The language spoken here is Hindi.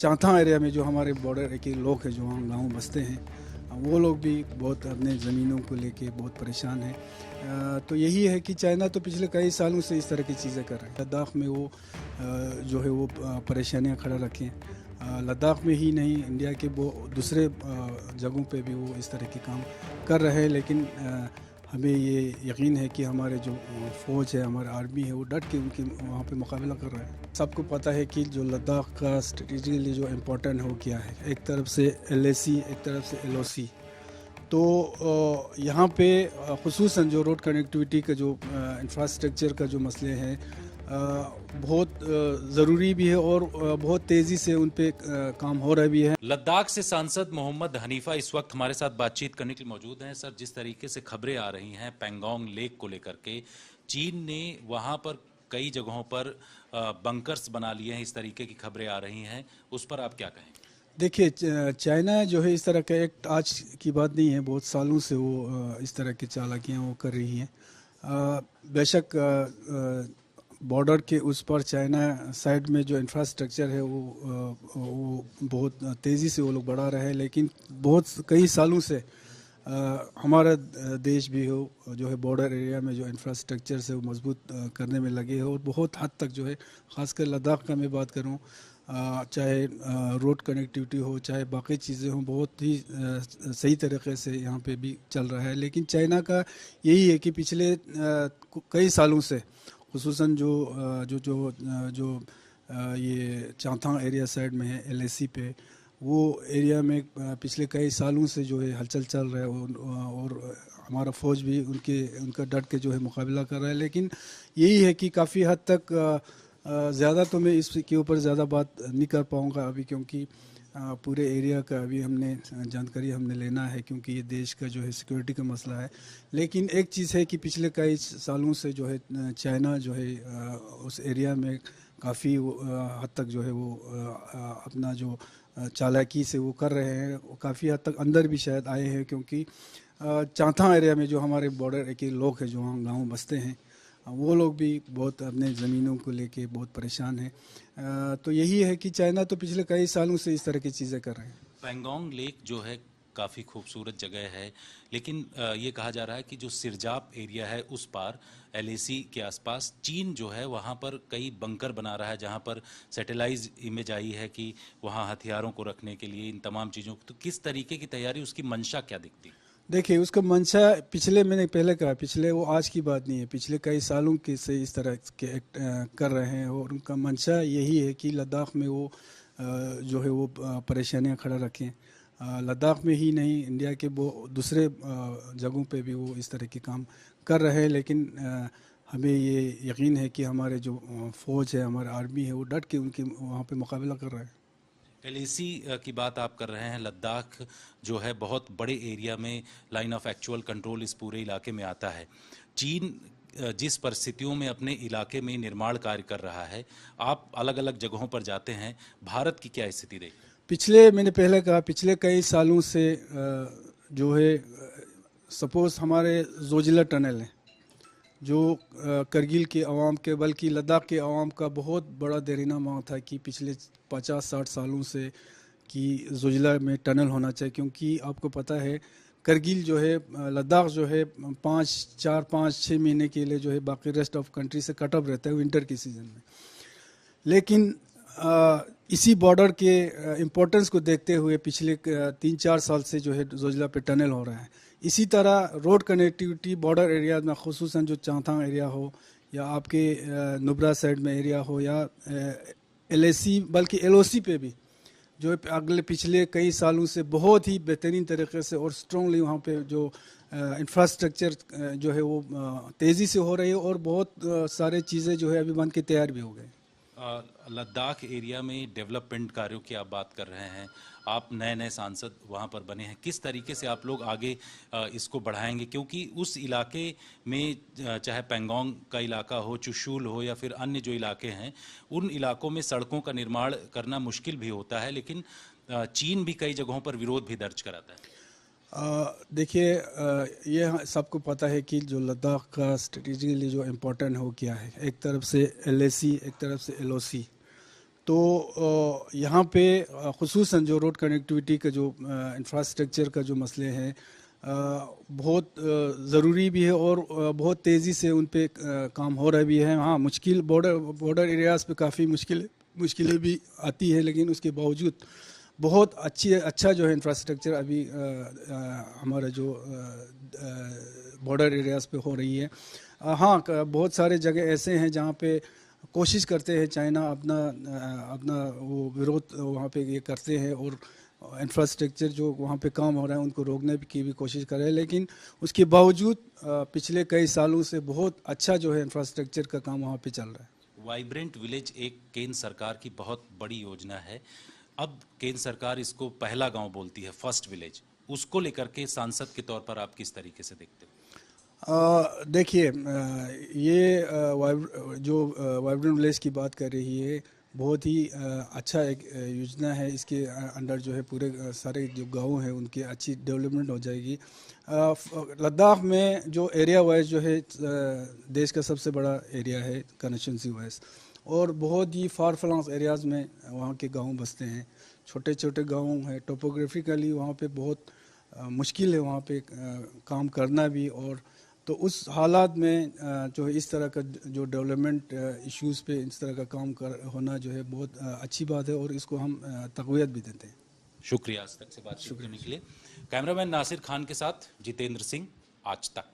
चांथा एरिया में जो हमारे बॉर्डर के लोग हैं जो वहाँ गाँव बसते हैं, वो लोग भी बहुत अपने ज़मीनों को लेके बहुत परेशान हैं। तो यही है कि चाइना तो पिछले कई सालों से इस तरह की चीज़ें कर रहे हैं। लद्दाख में वो जो है वो परेशानियाँ खड़ा रखें। लद्दाख में ही नहीं, इंडिया के वो दूसरे जगहों पे भी वो इस तरह के काम कर रहे हैं। लेकिन हमें ये यकीन है कि हमारे जो फ़ौज है, हमारा आर्मी है, वो डट के उनके वहाँ पे मुकाबला कर रहा है। सबको पता है कि जो लद्दाख का स्ट्रेटेजिकली जो इम्पोर्टेंट हो गया है, एक तरफ से LAC, एक तरफ से LOC। तो यहाँ पे ख़ुसूसन जो रोड कनेक्टिविटी का जो इंफ्रास्ट्रक्चर का जो मसले हैं, बहुत ज़रूरी भी है और बहुत तेज़ी से उन पे काम हो रहा भी है। लद्दाख से सांसद मोहम्मद हनीफा इस वक्त हमारे साथ बातचीत करने के लिए मौजूद हैं। सर, जिस तरीके से खबरें आ रही हैं पैंगोंग लेक को लेकर के, चीन ने वहां पर कई जगहों पर बंकर्स बना लिए हैं, इस तरीके की खबरें आ रही हैं, उस पर आप क्या कहें? देखिए, चाइना जो है इस तरह का एक आज की बात नहीं है, बहुत सालों से वो इस तरह की चालाकियाँ वो कर रही हैं। बेशक बॉर्डर के उस पर चाइना साइड में जो इंफ्रास्ट्रक्चर है वो बहुत तेज़ी से वो लोग बढ़ा रहे हैं, लेकिन बहुत कई सालों से हमारा देश भी हो जो है बॉर्डर एरिया में जो इंफ्रास्ट्रक्चर से वो मजबूत करने में लगे हो, और बहुत हद तक जो है ख़ासकर लद्दाख का मैं बात करूँ, चाहे रोड कनेक्टिविटी हो, चाहे बाकी चीज़ें हों, बहुत ही सही तरीके से यहाँ पे भी चल रहा है। लेकिन चाइना का यही है कि पिछले कई सालों से ख़ुसूसन जो ये चांथा एरिया साइड में है, LAC पे, वो एरिया में पिछले कई सालों से जो है हलचल चल रहा है, और हमारा फ़ौज भी उनका डट के जो है मुकाबला कर रहा है। लेकिन यही है कि काफ़ी हद तक ज़्यादा तो मैं इसके ऊपर ज़्यादा बात नहीं कर पाऊँगा अभी, क्योंकि पूरे एरिया का अभी जानकारी हमने लेना है, क्योंकि ये देश का जो है सिक्योरिटी का मसला है। लेकिन एक चीज़ है कि पिछले कई सालों से जो है चाइना जो है उस एरिया में काफ़ी हद तक जो है वो अपना जो चालाकी से वो कर रहे हैं, काफ़ी हद तक अंदर भी शायद आए हैं, क्योंकि चांथा एरिया में जो हमारे बॉर्डर के लोग हैं जो वहाँ गाँव बसते हैं, वो लोग भी बहुत अपने ज़मीनों को लेके बहुत परेशान हैं। तो यही है कि चाइना तो पिछले कई सालों से इस तरह की चीज़ें कर रहे हैं। पैंगोंग लेक जो है काफ़ी खूबसूरत जगह है, लेकिन ये कहा जा रहा है कि जो सिरजाप एरिया है उस पार LAC के आसपास चीन जो है वहाँ पर कई बंकर बना रहा है, जहाँ पर सैटेलाइट इमेज आई है कि वहाँ हथियारों को रखने के लिए, इन तमाम चीज़ों को, तो किस तरीके की तैयारी, उसकी मंशा क्या दिखती? देखिए, उसका मंशा मैंने पहले कहा, पिछले वो आज की बात नहीं है, पिछले कई सालों के से इस तरह के एक्ट कर रहे हैं, और उनका मंशा यही है कि लद्दाख में वो जो है वो परेशानियां खड़ा रखें। लद्दाख में ही नहीं, इंडिया के वो दूसरे जगहों पे भी वो इस तरह के काम कर रहे हैं। लेकिन हमें ये यकीन है कि हमारे जो फ़ौज है, हमारा आर्मी है, वो डट के उनके वहाँ पे मुकाबला कर रहा है। LAC की बात आप कर रहे हैं। लद्दाख जो है बहुत बड़े एरिया में लाइन ऑफ एक्चुअल कंट्रोल इस पूरे इलाके में आता है। चीन जिस परिस्थितियों में अपने इलाके में निर्माण कार्य कर रहा है, आप अलग अलग जगहों पर जाते हैं, भारत की क्या स्थिति देखते? मैंने पहले कहा, पिछले कई सालों से जो है सपोज़ हमारे जोजिला टनल है, जो करगिल के अवाम के, बल्कि लद्दाख के अवाम का बहुत बड़ा देरीना मांग था कि पिछले 50-60 सालों से कि जोजिला में टनल होना चाहिए, क्योंकि आपको पता है करगिल जो है, लद्दाख जो है 5-6 महीने के लिए जो है बाकी रेस्ट ऑफ कंट्री से कट ऑफ रहता है विंटर के सीज़न में। लेकिन इसी बॉर्डर के इम्पोर्टेंस को देखते हुए पिछले 3-4 साल से जो है जोजिला पे टनल हो रहा है। इसी तरह रोड कनेक्टिविटी बॉर्डर एरिया में, ख़ुसूसन जो चांथा एरिया हो, या आपके नुब्रा साइड में एरिया हो, या LAC बल्कि LOC पे भी जो अगले पिछले कई सालों से बहुत ही बेहतरीन तरीके से और स्ट्रॉन्गली वहाँ पे जो इंफ्रास्ट्रक्चर जो है वो तेज़ी से हो रही है, और बहुत सारे चीज़ें जो है अभी बन के तैयार भी हो गए। लद्दाख एरिया में डेवलपमेंट कार्यों की आप बात कर रहे हैं, आप नए नए सांसद वहाँ पर बने हैं, किस तरीके से आप लोग आगे इसको बढ़ाएंगे? क्योंकि उस इलाके में चाहे पैंगोंग का इलाका हो, चुशूल हो, या फिर अन्य जो इलाके हैं, उन इलाकों में सड़कों का निर्माण करना मुश्किल भी होता है, लेकिन चीन भी कई जगहों पर विरोध भी दर्ज कराता है। देखिए, ये सबको पता है कि जो लद्दाख का स्ट्रेटेजिकली जो इम्पोर्टेंट हो गया है, एक तरफ से LAC, एक तरफ से LOC। तो यहाँ पे ख़ुसूसन जो रोड कनेक्टिविटी का जो इंफ्रास्ट्रक्चर का जो मसले हैं बहुत ज़रूरी भी है और बहुत तेज़ी से उन पे काम हो रहा भी है। हाँ, मुश्किल बॉर्डर एरियाज़ पे काफ़ी मुश्किलें भी आती है, लेकिन उसके बावजूद बहुत अच्छा जो है इंफ्रास्ट्रक्चर अभी हमारा जो बॉर्डर एरियाज़ पे हो रही है। हाँ, बहुत सारे जगह ऐसे हैं जहाँ पे कोशिश करते हैं चाइना अपना वो विरोध वहाँ पे ये करते हैं और इंफ्रास्ट्रक्चर जो वहाँ पे काम हो रहा है उनको रोकने की भी कोशिश कर रहे हैं, लेकिन उसके बावजूद पिछले कई सालों से बहुत अच्छा जो है इंफ्रास्ट्रक्चर का काम वहाँ पे चल रहा है। वाइब्रेंट विलेज एक केंद्र सरकार की बहुत बड़ी योजना है। अब केंद्र सरकार इसको पहला गांव बोलती है, फर्स्ट विलेज। उसको लेकर के सांसद के तौर पर आप किस तरीके से देखते हो? देखिए, ये जो वाइब्रेंट विलेज की बात कर रही है, बहुत ही अच्छा एक योजना है। इसके अंडर जो है पूरे सारे जो गांव हैं उनकी अच्छी डेवलपमेंट हो जाएगी। लद्दाख में जो एरिया वाइज जो है देश का सबसे बड़ा एरिया है कंस्टिट्यूंसी वाइज, और बहुत ही फार फ्लंग एरियाज़ में वहाँ के गांव बसते हैं। छोटे छोटे गांव हैं, टोपोग्राफिकली वहाँ पे बहुत मुश्किल है वहाँ पे काम करना भी। और तो उस हालात में जो है इस तरह का जो डेवलपमेंट इश्यूज़ पे इस तरह का काम होना जो है बहुत अच्छी बात है, और इसको हम तक़वियत भी देते हैं। शुक्रिया आज तक से बातचीत करने के लिए। कैमरामैन नासिर खान के साथ जितेंद्र सिंह, आज तक।